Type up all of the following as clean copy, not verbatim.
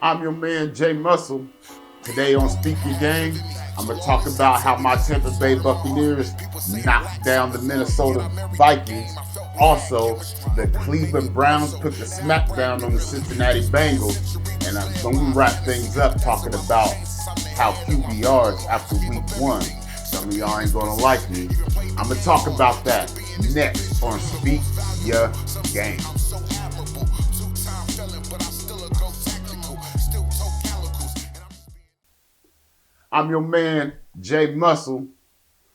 I'm your man, Jay Muscle. Today on Speak Your Game, I'm going to talk about how my Tampa Bay Buccaneers knocked down the Minnesota Vikings. Also, the Cleveland Browns put the smackdown on the Cincinnati Bengals. And I'm going to wrap things up talking about how QBRs after week one. Some of y'all ain't going to like me. I'm going to talk about that next on Speak Your Game. I'm your man, Jay Muscle.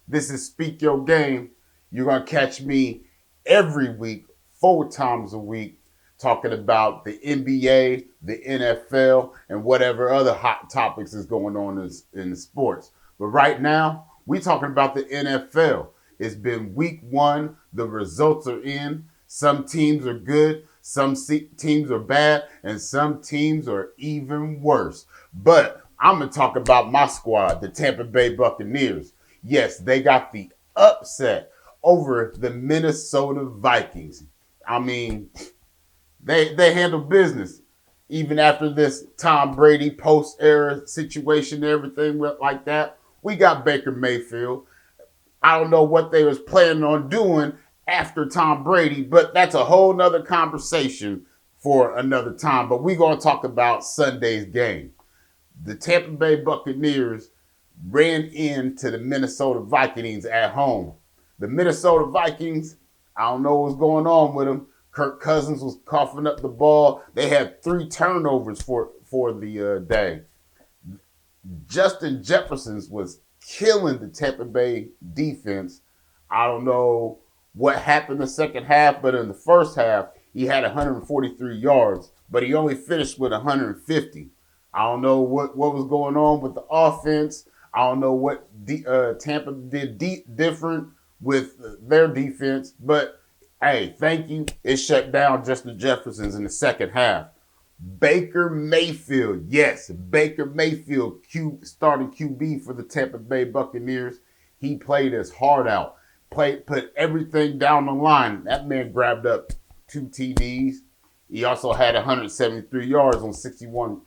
This is Speak Your Game. You're going to catch me every week, 4 times a week, talking about the NBA, the NFL, and whatever other hot topics is going on in the sports. But right now, we're talking about the NFL. It's been week 1. The results are in. Some teams are good, some teams are bad, and some teams are even worse. But I'm going to talk about my squad, the Tampa Bay Buccaneers. Yes, they got the upset over the Minnesota Vikings. I mean, they handle business. Even after this Tom Brady post-era situation and everything like that, we got Baker Mayfield. I don't know what they was planning on doing after Tom Brady, but that's a whole nother conversation for another time. But we're going to talk about Sunday's game. The Tampa Bay Buccaneers ran into the Minnesota Vikings at home. The Minnesota Vikings, I don't know what's going on with them. Kirk Cousins was coughing up the ball. They had 3 turnovers for the day. Justin Jefferson was killing the Tampa Bay defense. I don't know what happened the second half, but in the first half, he had 143 yards, but he only finished with 150. I don't know what was going on with the offense. I don't know what Tampa did different with their defense. But, hey, thank you. It shut down Justin Jefferson in the second half. Baker Mayfield. Yes, Baker Mayfield, starting QB for the Tampa Bay Buccaneers. He played his heart out. Put everything down the line. That man grabbed up 2 TDs. He also had 173 yards on 61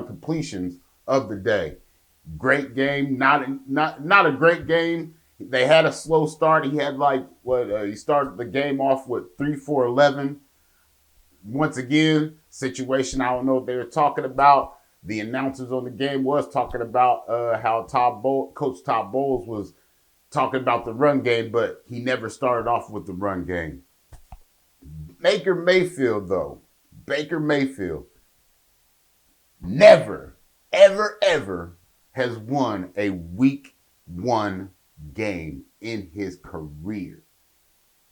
completions of the day. Great game, not a great game. They had a slow start. He had he started the game off with 3 for 11. Once again, situation I don't know what they were talking about. The announcers on the game was talking about how Coach Todd Bowles was talking about the run game, but he never started off with the run game. Baker Mayfield, though. Baker Mayfield never, ever, ever has won a week 1 game in his career.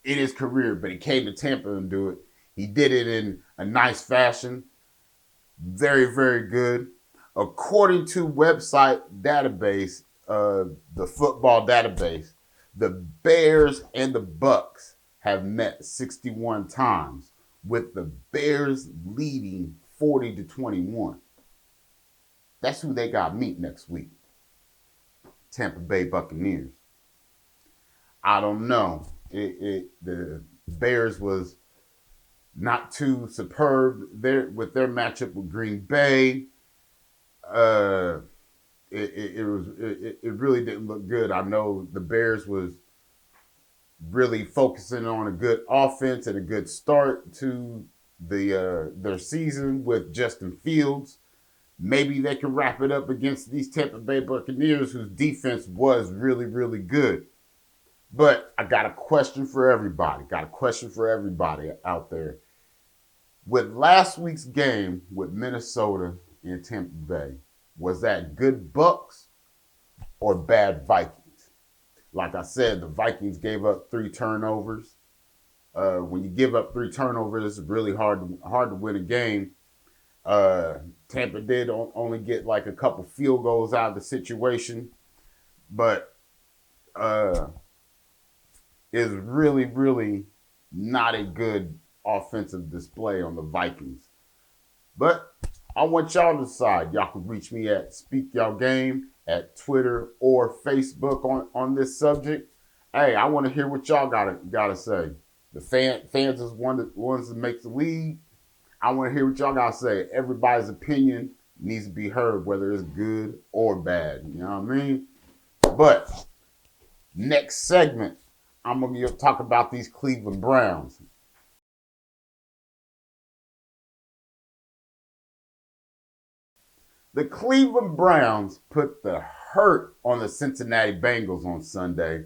In his career, but he came to Tampa and do it. He did it in a nice fashion. Very, very good. According to website database, the football database, the Bears and the Bucks have met 61 times, with the Bears leading 40-21. That's who they got meet next week. Tampa Bay Buccaneers. I don't know. The Bears was not too superb there with their matchup with Green Bay. It really didn't look good. I know the Bears was really focusing on a good offense and a good start to their season with Justin Fields. Maybe they can wrap it up against these Tampa Bay Buccaneers, whose defense was really, really good. But I got a question for everybody. Out there. With last week's game with Minnesota and Tampa Bay, was that good Bucks or bad Vikings? Like I said, the Vikings gave up 3 turnovers. When you give up 3 turnovers, it's really hard to win a game. Tampa did only get like a couple field goals out of the situation, but is really, really not a good offensive display on the Vikings. But I want y'all to decide. Y'all can reach me at Speak Your Game at Twitter or Facebook on this subject. Hey, I want to hear what y'all gotta say. The fans is ones that make the league. I want to hear what y'all got to say. Everybody's opinion needs to be heard, whether it's good or bad. You know what I mean? But next segment, I'm going to talk about these Cleveland Browns. The Cleveland Browns put the hurt on the Cincinnati Bengals on Sunday.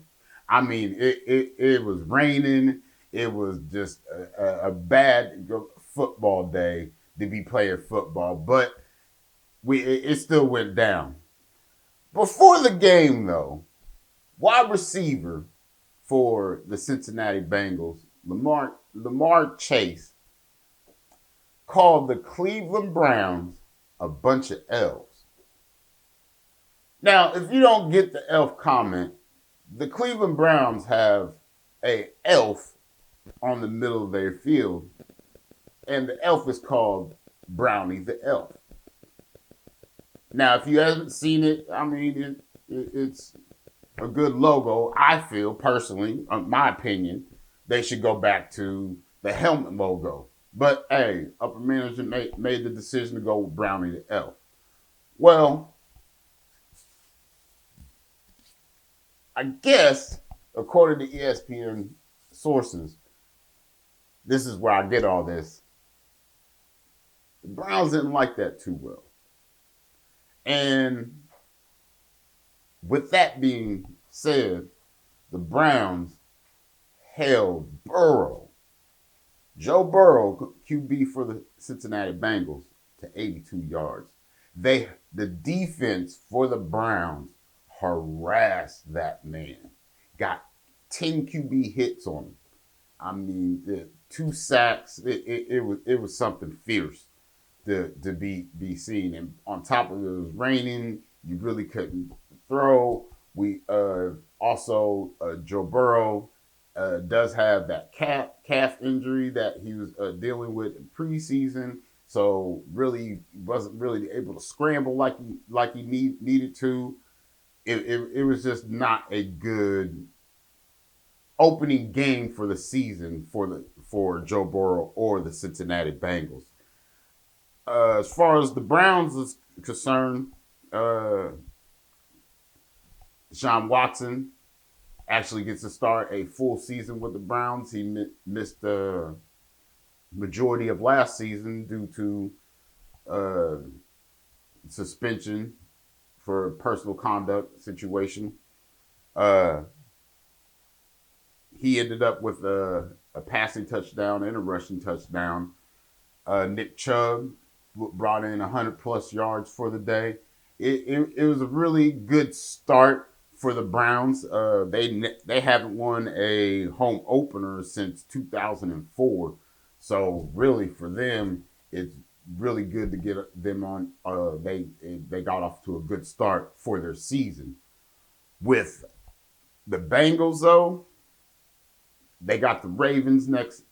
I mean, it was raining. It was just a bad football day to be playing football, but it still went down. Before the game, though, wide receiver for the Cincinnati Bengals, Lamar Chase, called the Cleveland Browns a bunch of elves. Now, if you don't get the elf comment, the Cleveland Browns have a elf on the middle of their field, and the elf is called Brownie the Elf. Now, if you haven't seen it, I mean, it's a good logo. I feel personally, my opinion, they should go back to the helmet logo. But hey, upper management made the decision to go with Brownie the Elf. Well, I guess, according to ESPN sources, this is where I get all this. The Browns didn't like that too well. And with that being said, the Browns held Joe Burrow, QB for the Cincinnati Bengals, to 82 yards. The defense for the Browns harassed that man. Got 10 QB hits on him. I mean, 2 sacks. It was something fierce to be seen. And on top of it, was raining. You really couldn't throw. We also Joe Burrow does have that calf injury that he was dealing with in preseason. So really wasn't really able to scramble like he needed to. It was just not a good opening game for the season for Joe Burrow or the Cincinnati Bengals. As far as the Browns is concerned, Deshaun Watson actually gets to start a full season with the Browns. He missed the majority of last season due to suspension for a personal conduct situation. He ended up with a passing touchdown and a rushing touchdown. Nick Chubb brought in 100-plus yards for the day. It was a really good start for the Browns. They haven't won a home opener since 2004. So really for them, it's really good to get them on. They got off to a good start for their season. With the Bengals, though, they got the Ravens next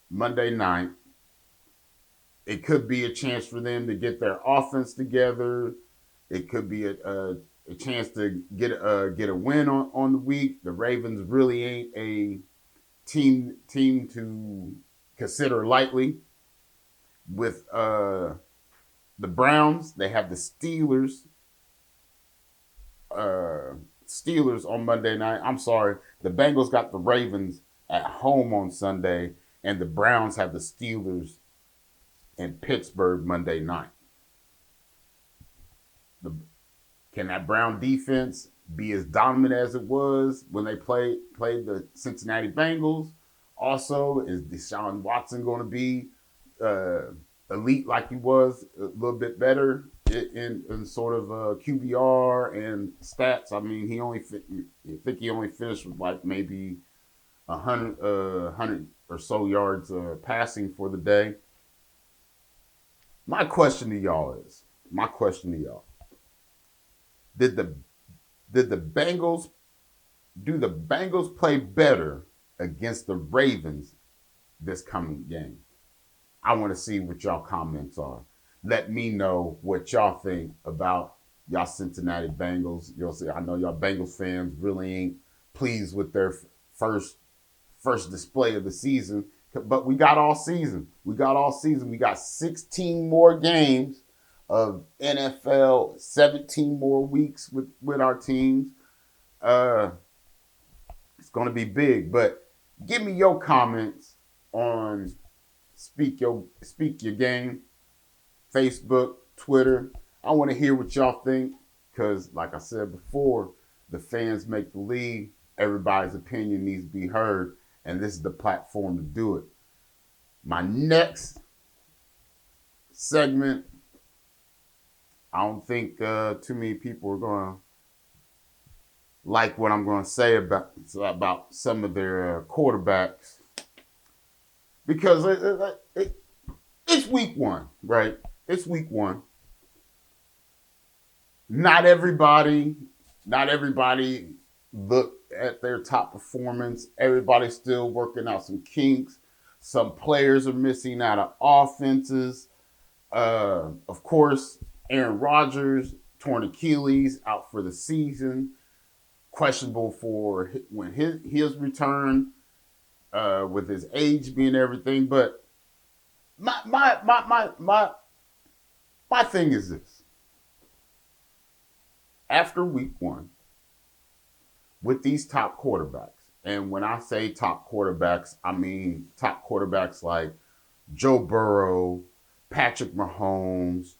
Monday night. It could be a chance for them to get their offense together. It could be a chance to get a win on the week. The Ravens really ain't a team to consider lightly. With the Browns, they have the Steelers on Monday night. I'm sorry, the Bengals got the Ravens at home on Sunday, and the Browns have the Steelers in Pittsburgh Monday night. Can that Brown defense be as dominant as it was when they played the Cincinnati Bengals? Also, is Deshaun Watson going to be elite like he was, a little bit better in sort of QBR and stats? I mean, I think he only finished with like maybe 100 or so yards passing for the day. My question to y'all: Did the Bengals play better against the Ravens this coming game? I want to see what y'all comments are. Let me know what y'all think about y'all Cincinnati Bengals. You'll see. I know y'all Bengals fans really ain't pleased with their first display of the season. But we got all season. We got all season. We got 16 more games of NFL, 17 more weeks with our teams. Uh, it's going to be big. But give me your comments on Speak Your Game, Facebook, Twitter. I want to hear what y'all think because, like I said before, the fans make the league. Everybody's opinion needs to be heard, and this is the platform to do it. My next segment, I don't think too many people are going to like what I'm going to say about some of their quarterbacks because it's week one, right? It's week one. Not everybody looked at their top performance. Everybody's still working out some kinks. Some players are missing out of offenses. Of course, Aaron Rodgers, torn Achilles, out for the season. Questionable for when his return, with his age being everything. But my thing is this: after week one, with these top quarterbacks, and when I say top quarterbacks, I mean top quarterbacks like Joe Burrow, Patrick Mahomes,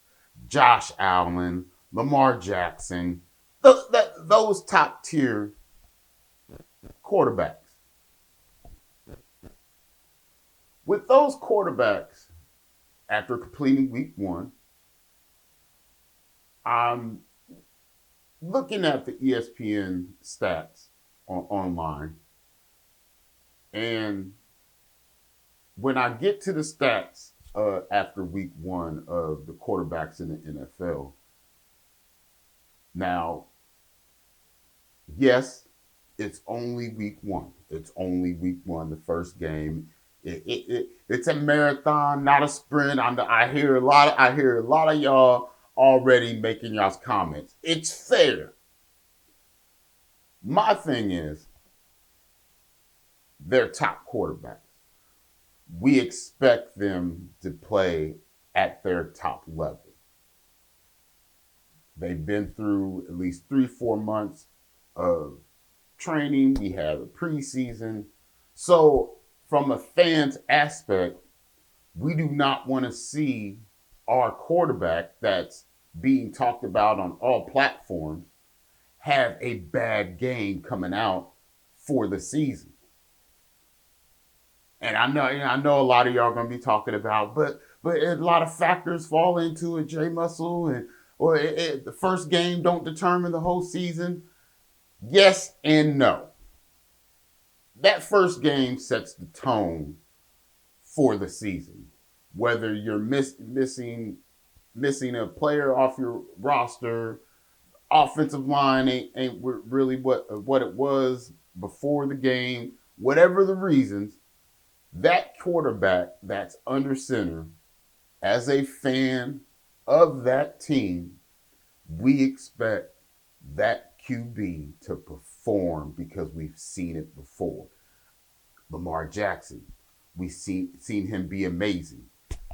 Josh Allen, Lamar Jackson, those top tier quarterbacks. With those quarterbacks, after completing week one, I'm looking at the ESPN stats online. And when I get to the stats after week one of the quarterbacks in the NFL, now, yes, it's only week one. It's only week one, the first game. It's a marathon, not a sprint. I hear a lot of y'all already making y'all's comments. It's fair. My thing is, they're top quarterbacks. We expect them to play at their top level. They've been through at least 3-4 months of training. We have a preseason. So from a fan's aspect, we do not want to see our quarterback that's being talked about on all platforms have a bad game coming out for the season. And I know a lot of y'all are gonna be talking about, but a lot of factors fall into it, Jay Muscle, and the first game don't determine the whole season. Yes and no. That first game sets the tone for the season. Whether you're missing a player off your roster, offensive line ain't really what it was before the game. Whatever the reasons, that quarterback that's under center, as a fan of that team, we expect that QB to perform because we've seen it before. Lamar Jackson, we've seen him be amazing.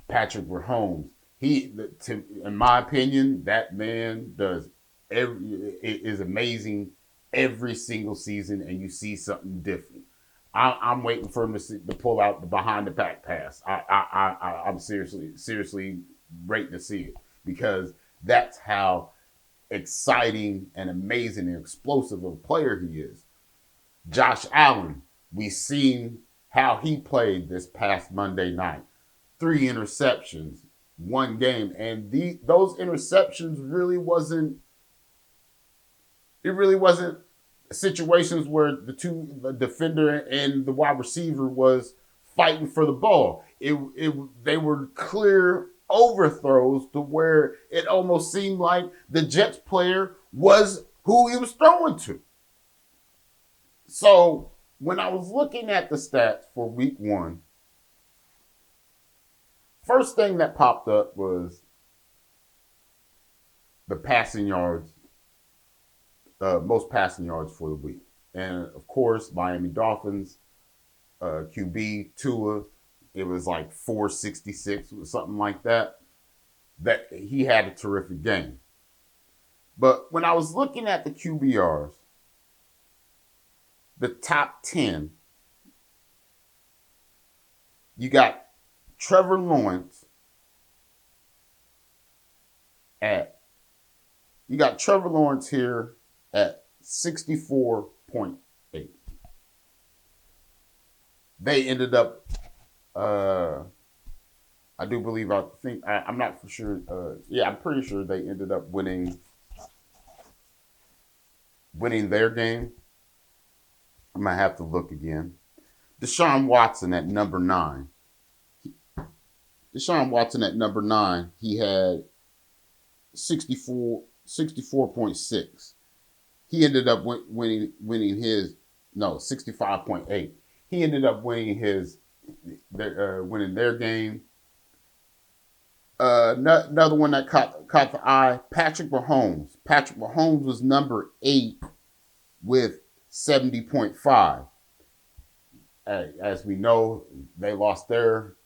Patrick Mahomes, in my opinion, that man is amazing every single season, and you see something different. I'm waiting for him to pull out the behind the back pass. I'm seriously waiting to see it because that's how exciting and amazing and explosive of a player he is. Josh Allen, we've seen how he played this past Monday night. 3 interceptions, 1 game, and those interceptions really wasn't situations where the defender and the wide receiver was fighting for the ball. They were clear overthrows to where it almost seemed like the Jets player was who he was throwing to. So when I was looking at the stats for week one, first thing that popped up was the passing yards, most passing yards for the week. And of course, Miami Dolphins, QB, Tua, it was like 466 or something like that. That he had a terrific game. But when I was looking at the QBRs, the top 10, you got Trevor Lawrence at you got Trevor Lawrence here at 64.8. They ended up I do believe I'm not for sure I'm pretty sure they ended up winning their game. I might have to look again. Deshaun Watson at number 9. He had 64.6. He ended up winning his 65.8. He ended up winning winning their game. Another one that caught the eye, Patrick Mahomes. Patrick Mahomes was number 8 with 70.5. As we know, they lost their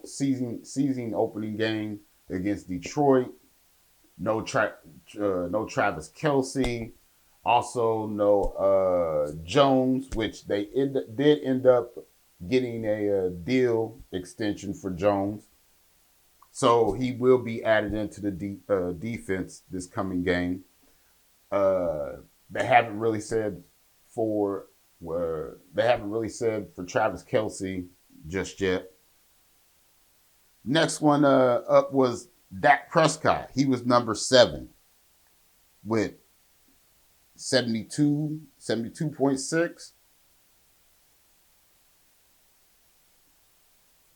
season opening game against Detroit. No Travis Kelce. Also no Jones, which they did end up getting a deal extension for Jones. So he will be added into the defense this coming game. They haven't really said for Travis Kelce just yet. Next one up was Dak Prescott. He was number 7 with 72.6.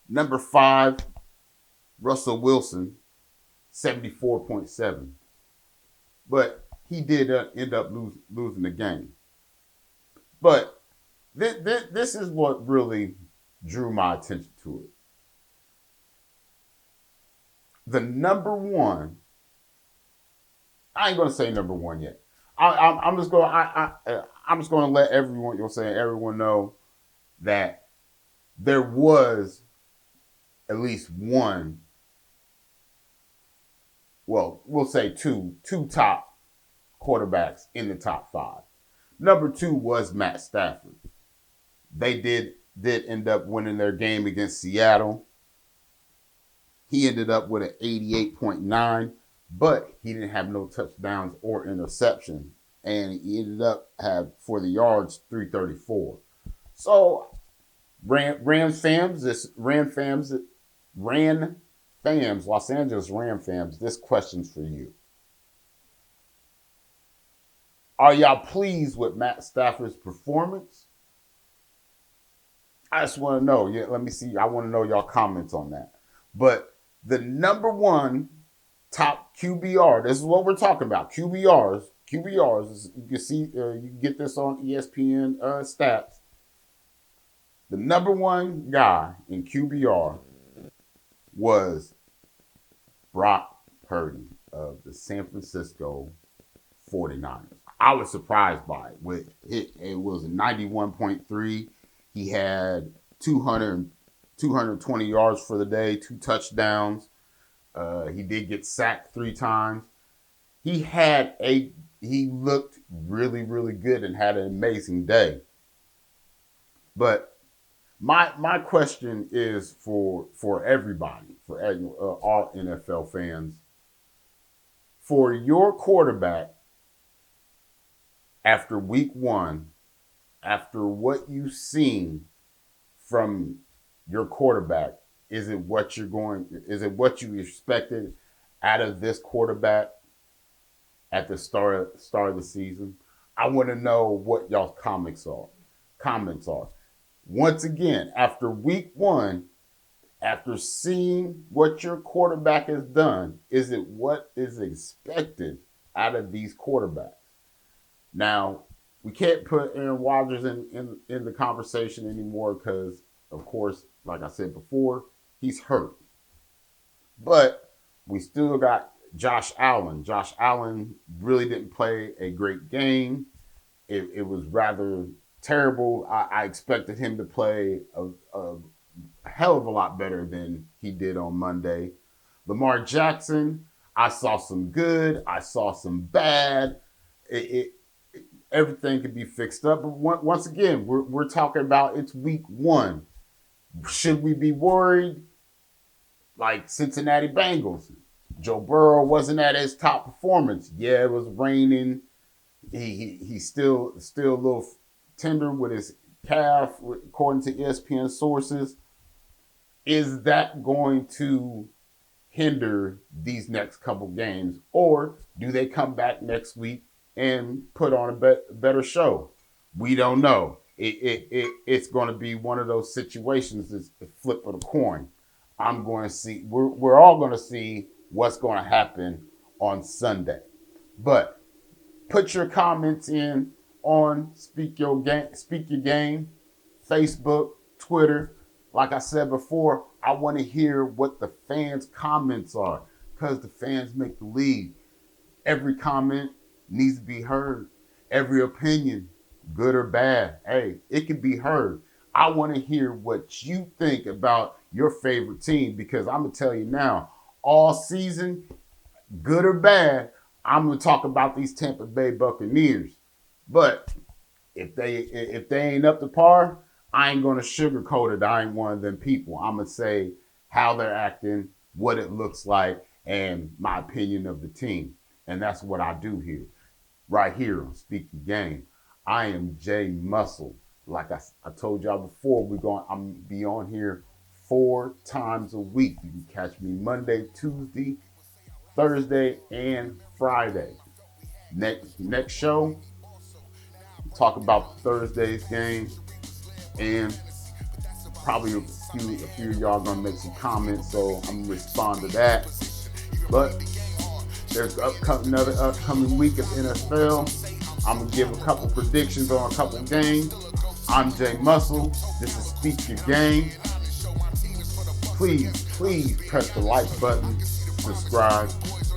Number 5, Russell Wilson, 74.7. But he did end up losing the game. But this is what really drew my attention to it. The number 1, I ain't gonna say number 1 yet. I'm just going to let everyone know that there was at least one. Well, we'll say two top quarterbacks in the top 5. Number 2 was Matt Stafford. They did end up winning their game against Seattle. He ended up with an 88.9, but he didn't have no touchdowns or interception. And he ended up for the yards, 334. So Los Angeles Ram fans, this question's for you. Are y'all pleased with Matt Stafford's performance? I just want to know. Yeah, let me see. I want to know y'all comments on that. But the number 1 top QBR, this is what we're talking about. QBRs, you can see, you can get this on ESPN stats. The number 1 guy in QBR was Brock Purdy of the San Francisco 49ers. I was surprised by it. It was 91.3. He had 220 yards for the day, 2 touchdowns. He did get sacked 3 times. He looked really, really good and had an amazing day. But my question is for everybody, for all NFL fans. For your quarterback, after week 1, after what you've seen from your quarterback, is it what you expected out of this quarterback at the start of the season? I want to know what y'all's comments are. Once again, after week 1, after seeing what your quarterback has done, is it what is expected out of these quarterbacks? Now, we can't put Aaron Rodgers in the conversation anymore because, of course, like I said before, he's hurt. But we still got Josh Allen. Josh Allen really didn't play a great game. It was rather terrible. I expected him to play hell of a lot better than he did on Monday. Lamar Jackson, I saw some good, I saw some bad. Everything could be fixed up. But once again, we're talking about it's week 1. Should we be worried? Like Cincinnati Bengals. Joe Burrow wasn't at his top performance. Yeah, it was raining. He's still a little tender with his calf, according to ESPN sources. Is that going to hinder these next couple games, or do they come back next week and put on a better show? We don't know. It's going to be one of those situations. It's the flip of the coin. I'm going to see. We're all going to see what's going to happen on Sunday. But put your comments in on Speak Your Game, Facebook, Twitter. Like I said before, I want to hear what the fans' comments are, because the fans make the league. Every comment needs to be heard. Every opinion, good or bad, hey, it can be heard. I want to hear what you think about your favorite team, because I'm going to tell you now, all season, good or bad, I'm going to talk about these Tampa Bay Buccaneers. But if they ain't up to par, I ain't going to sugarcoat it. I ain't one of them people. I'm going to say how they're acting, what it looks like, and my opinion of the team. And that's what I do here, right here on Speak Your Game. I am Jay Muscle. Like I told y'all before, I'm going to be on here 4 times a week. You can catch me Monday, Tuesday, Thursday, and Friday. Next show, talk about Thursday's game, and probably a few of y'all gonna make some comments, so I'm gonna respond to that. But there's another upcoming week of NFL. I'm gonna give a couple predictions on a couple games. I'm Jay Muscle. This is Speak Your Game. Please press the like button, subscribe,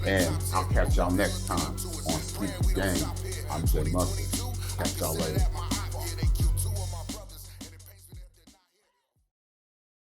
and I'll catch y'all next time on Speak Your Game. I'm Jay Muscle. Catch y'all later.